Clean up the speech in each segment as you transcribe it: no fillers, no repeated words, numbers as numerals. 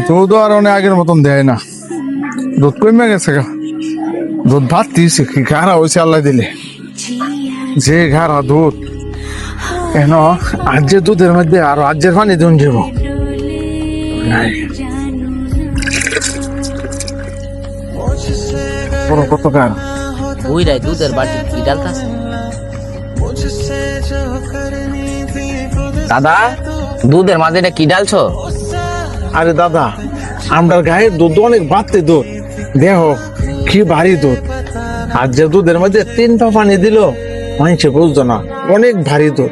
দুধ আর অনেক আগের মতন দেয় না, দুধ কমে গেছে গা। দুধ ভাত দিয়েছে কি ঘাড়া হয়েছে আল্লাহ দিলে, যে ঘাড়া দুধ কেন আজ যে দুধের মধ্যে আরো আজের পানি দুন যাব কত গান ওই রাই দুধের বাটি কি ডালতাছে? দাদা, দুধের মাঝে এটা কি ডালছো? আরে দাদা, আমরা গায়ের দুধ অনেক বাড়তে দুধ দেহ কি ভারী দুধ। আর যে দুধের মধ্যে 3 পা পানি দিল মানুষে বুঝতো না, অনেক ভারী দুধ।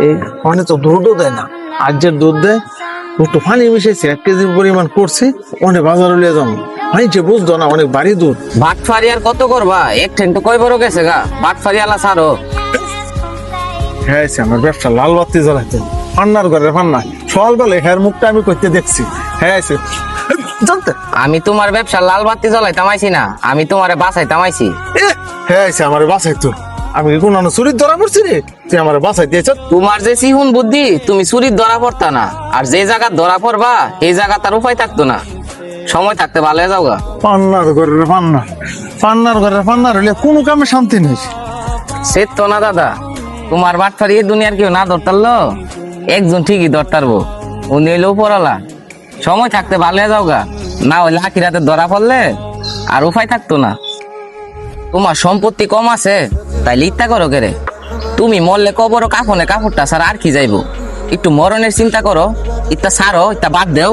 এই অনেক তো দুধও দেয় না, আর যে দুধ দেয় একটু পানি মিশাইছে 1 কেজি পরিমাণ করছে, অনেক বাজারে লিয়ে যাবো, মানুষে বুঝতো না অনেক ভারী দুধ। বাটফারি আর কত করবা? এক ঠেন তো কয় বড় গেছে গা, বাটফারি আলা সারো। হ্যাঁ আমার ব্যবসা লাল বাতি জ্বালাইতে, ফান্নার ঘরে ফান্না সকালবেলা হ্যার মুখটা আমি করতে দেখছি। হ্যাঁ জানতে আমি তোমার ব্যবসা লাল বাতি জ্বলাইতাম আইছি না, আমি তোমারে বাঁচাইতাম আইছি। হ্যাঁ আমার বাসাইতো, আমি কি কোন চুরির ধরা পড়ছি রে? তুই আমার বাসাই দিয়েছ। তোমার যে সিহুন বুদ্ধি, তুমি চুরির ধরা পড়তা না, আর যে জায়গা ধরা পড়বা এই জায়গা তার উপায় থাকতো না। সময় থাকতে ভালো হয়ে যাও গা। পান্নার ঘরের পান্না, পান্নার ঘরের পান্নার হইলে কোনো কামে শান্তি নেই। সে তো না দাদা, তোমার বাটফারি এই দুনিয়ার কেউ না ধরতারলো, একজন ঠিকই ধরতারবো, উনি হইলেও পড়ালা। সময় থাকতে ভালো হয়ে যাও গা, না হইলে আখিরাতে ধরা পড়লে আর উপায় থাকতো না। তোমার সম্পত্তি কম আছে তাই লিত্যা করো কেরে? তুমি মরলে কবর কাফনে কাপড়টা ছাড়া আর কি যাইবো? একটু মরণের চিন্তা করো, ইত্যা ছাড়ো, ইত্যা বাদ দেও।